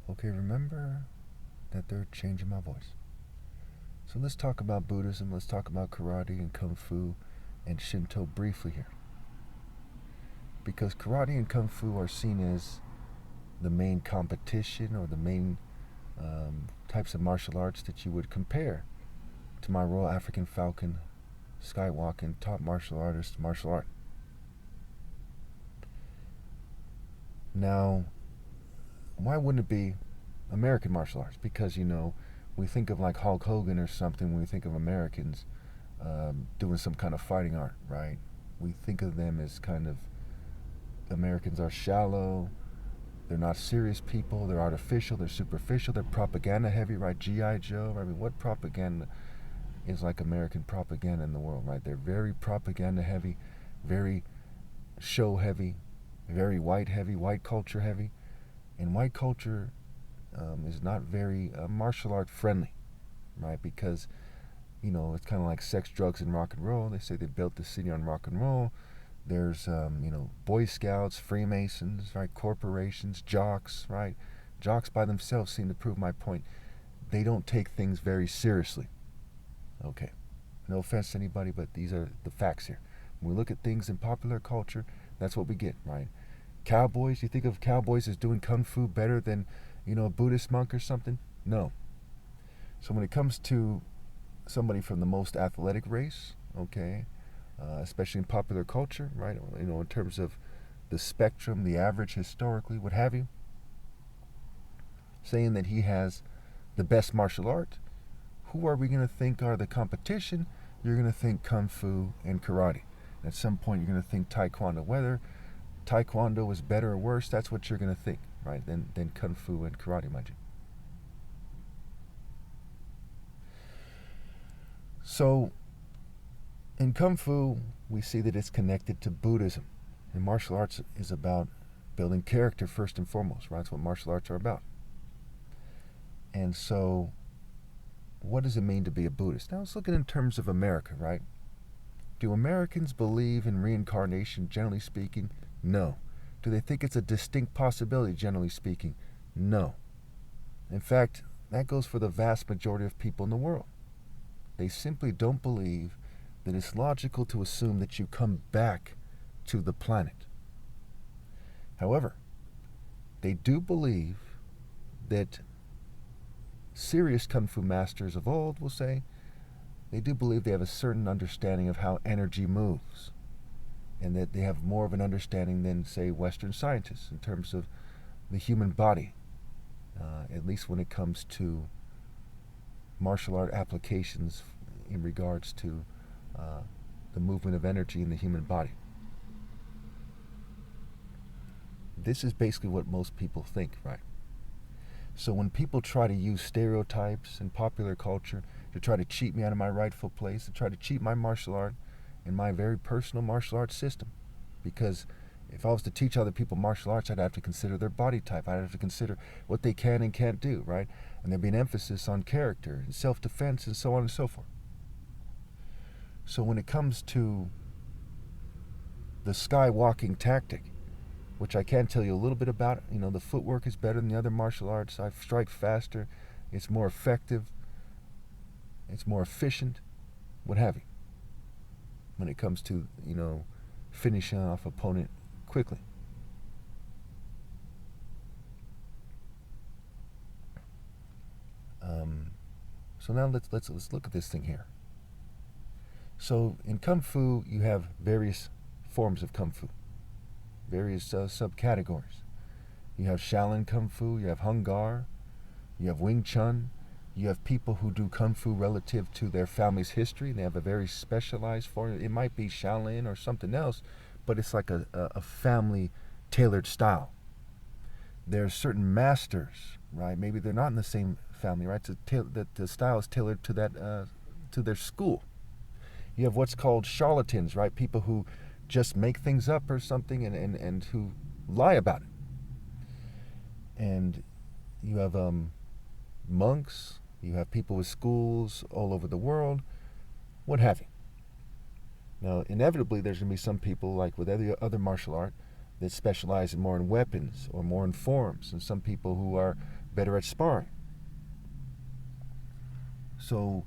Okay, remember that they're changing my voice. So let's talk about Buddhism, let's talk about karate and kung fu and Shinto briefly here. Because karate and kung fu are seen as the main competition or the main types of martial arts that you would compare to my Royal African Falcon Skywalking top martial artist martial art. Now, why wouldn't it be American martial arts? Because, we think of like Hulk Hogan or something when we think of Americans doing some kind of fighting art, right? We think of them as kind of Americans are shallow, they're not serious people, they're artificial, they're superficial, they're propaganda heavy, right? G.I. Joe, I mean, what propaganda is like American propaganda in the world, right? They're very propaganda heavy, very show heavy, very white heavy, white culture heavy. And white culture is not very martial art friendly, right? Because, it's kind of like sex, drugs, and rock and roll. They say they built the city on rock and roll. There's, Boy Scouts, Freemasons, right? Corporations, jocks, right? Jocks by themselves seem to prove my point. They don't take things very seriously. Okay. No offense to anybody, but these are the facts here. When we look at things in popular culture, that's what we get, right? Cowboys, you think of cowboys as doing kung fu better than, a Buddhist monk or something? No. So when it comes to somebody from the most athletic race, okay, especially in popular culture, right? In terms of the spectrum, the average historically, what have you, saying that he has the best martial art, who are we going to think are the competition? You're going to think kung fu and karate. At some point, you're going to think taekwondo. Whether taekwondo is better or worse, that's what you're going to think, right? Than kung fu and karate, mind you. So, in kung fu, we see that it's connected to Buddhism. And martial arts is about building character first and foremost, right? That's what martial arts are about. And so, what does it mean to be a Buddhist? Now, let's look at it in terms of America, right? Do Americans believe in reincarnation, generally speaking? No. Do they think it's a distinct possibility, generally speaking? No. In fact, that goes for the vast majority of people in the world. They simply don't believe that it's logical to assume that you come back to the planet. However, they do believe that serious kung fu masters of old will say they do believe they have a certain understanding of how energy moves, and that they have more of an understanding than, say, Western scientists in terms of the human body, at least when it comes to martial art applications in regards to the movement of energy in the human body. This is basically what most people think, right? So when people try to use stereotypes in popular culture to try to cheat me out of my rightful place, to try to cheat my martial art and my very personal martial arts system, because if I was to teach other people martial arts, I'd have to consider their body type. I'd have to consider what they can and can't do, right? And there'd be an emphasis on character and self-defense and so on and so forth. So when it comes to the skywalking tactic, which I can tell you a little bit about, the footwork is better than the other martial arts. I strike faster. It's more effective. It's more efficient, what have you, when it comes to, finishing off opponent quickly. So now let's look at this thing here. So in Kung Fu, you have various forms of Kung Fu, various subcategories. You have Shaolin Kung Fu, you have Hung Gar, you have Wing Chun, you have people who do Kung Fu relative to their family's history, and they have a very specialized form. It might be Shaolin or something else, but it's like a family tailored style. There are certain masters, right? Maybe they're not in the same family, right? So the style is tailored to that to their school. You have what's called charlatans, right? People who just make things up or something and who lie about it. And you have monks, you have people with schools all over the world, what have you. Now, inevitably, there's going to be some people, like with every other martial art, that specialize more in weapons or more in forms, and some people who are better at sparring. So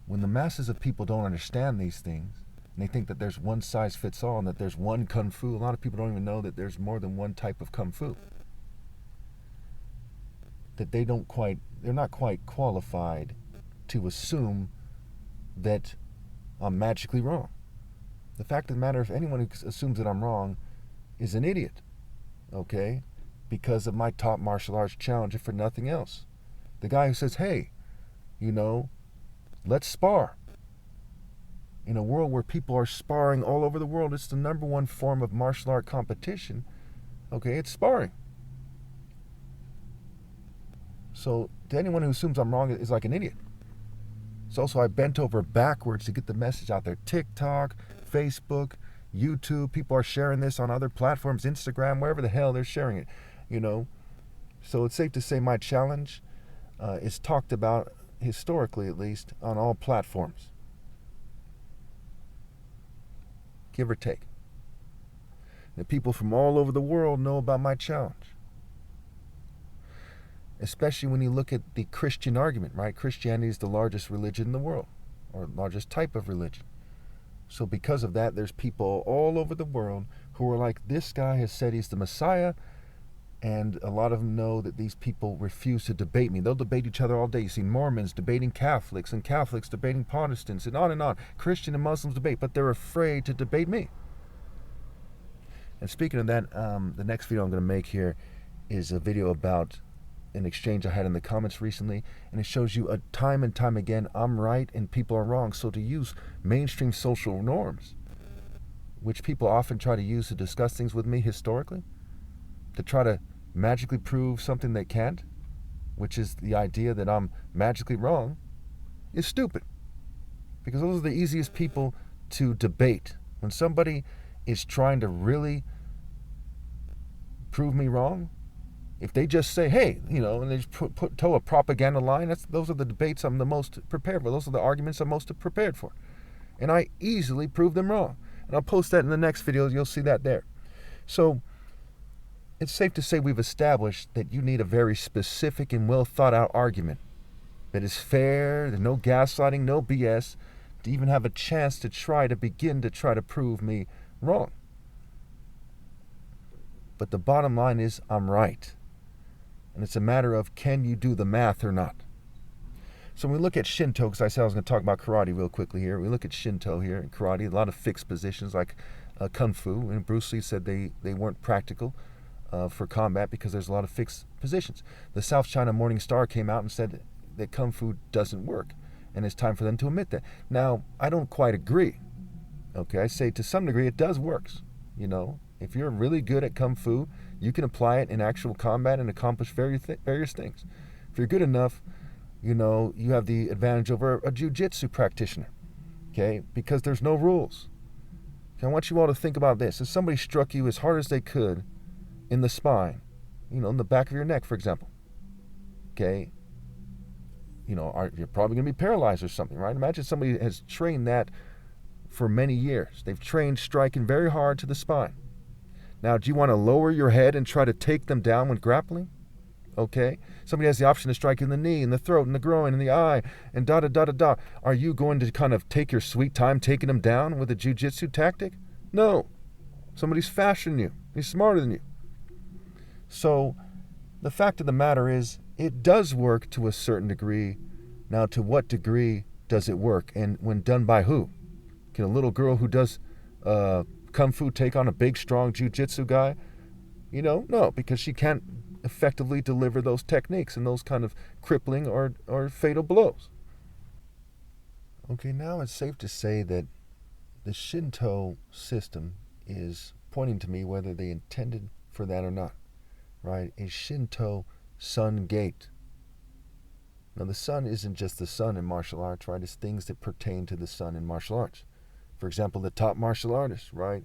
when the masses of people don't understand these things, and they think that there's one size fits all and that there's one kung fu, a lot of people don't even know that there's more than one type of kung fu. That they're not quite qualified to assume that I'm magically wrong. The fact of the matter, if anyone who assumes that I'm wrong is an idiot, okay? Because of my top martial arts challenge, if for nothing else. The guy who says, hey, let's spar. In a world where people are sparring all over the world, it's the number one form of martial art competition. Okay, it's sparring. So to anyone who assumes I'm wrong is like an idiot. So also I bent over backwards to get the message out there. TikTok, Facebook, YouTube, people are sharing this on other platforms, Instagram, wherever the hell they're sharing it, So it's safe to say my challenge is talked about, historically at least, on all platforms. Give or take. The people from all over the world know about my challenge. Especially when you look at the Christian argument, right? Christianity is the largest religion in the world, or largest type of religion. So because of that, there's people all over the world who are like, this guy has said he's the Messiah, and a lot of them know that these people refuse to debate me. They'll debate each other all day. You see Mormons debating Catholics, and Catholics debating Protestants, and on and on. Christian and Muslims debate, but they're afraid to debate me. And speaking of that, the next video I'm going to make here is a video about an exchange I had in the comments recently, and it shows you time and time again I'm right and people are wrong. So to use mainstream social norms, which people often try to use to discuss things with me historically, to try to magically prove something they can't, which is the idea that I'm magically wrong, is stupid. Because those are the easiest people to debate. When somebody is trying to really prove me wrong, if they just say, hey, and they just toe a propaganda line, those are the debates I'm the most prepared for. Those are the arguments I'm most prepared for. And I easily prove them wrong. And I'll post that in the next video. You'll see that there. So it's safe to say we've established that you need a very specific and well thought out argument that is fair, there's no gaslighting, no BS, to even have a chance to begin to try to prove me wrong. But the bottom line is I'm right. And it's a matter of, can you do the math or not? So when we look at Shinto, because I said I was going to talk about karate real quickly here. We look at Shinto here in karate, a lot of fixed positions like Kung Fu. And Bruce Lee said they weren't practical for combat because there's a lot of fixed positions. The South China Morning Star came out and said that Kung Fu doesn't work. And it's time for them to admit that. Now, I don't quite agree. Okay, I say to some degree it does work. If you're really good at Kung Fu, you can apply it in actual combat and accomplish various things. If you're good enough, you have the advantage over a jiu-jitsu practitioner, okay? Because there's no rules. Okay, I want you all to think about this. If somebody struck you as hard as they could in the spine, in the back of your neck, for example, okay, you're probably going to be paralyzed or something, right? Imagine somebody has trained that for many years. They've trained striking very hard to the spine. Now, do you want to lower your head and try to take them down when grappling? Okay? Somebody has the option to strike in the knee, in the throat, in the groin, in the eye, and da-da-da-da-da. Are you going to kind of take your sweet time taking them down with a jiu-jitsu tactic? No. Somebody's faster than you. He's smarter than you. So, the fact of the matter is, it does work to a certain degree. Now, to what degree does it work? And when done by who? Can a little girl who does Kung Fu take on a big, strong jiu-jitsu guy? No, because she can't effectively deliver those techniques and those kind of crippling or fatal blows. Okay, now it's safe to say that the Shinto system is pointing to me whether they intended for that or not, right? A Shinto sun gate. Now, the sun isn't just the sun in martial arts, right? It's things that pertain to the sun in martial arts. For example, the top martial artist, right?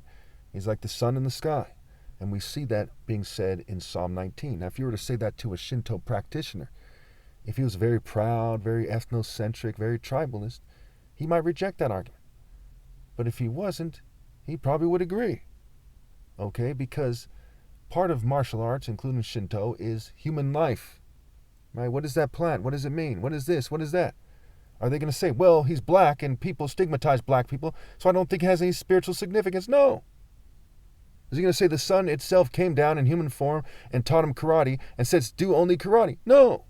He's like the sun in the sky. And we see that being said in Psalm 19. Now, if you were to say that to a Shinto practitioner, if he was very proud, very ethnocentric, very tribalist, he might reject that argument. But if he wasn't, he probably would agree. Okay? Because part of martial arts, including Shinto, is human life. Right? What is that plant? What does it mean? What is this? What is that? Are they going to say, well, he's black and people stigmatize black people, so I don't think it has any spiritual significance? No. Is he going to say the sun itself came down in human form and taught him karate and says, do only karate? No.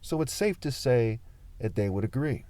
So it's safe to say that they would agree.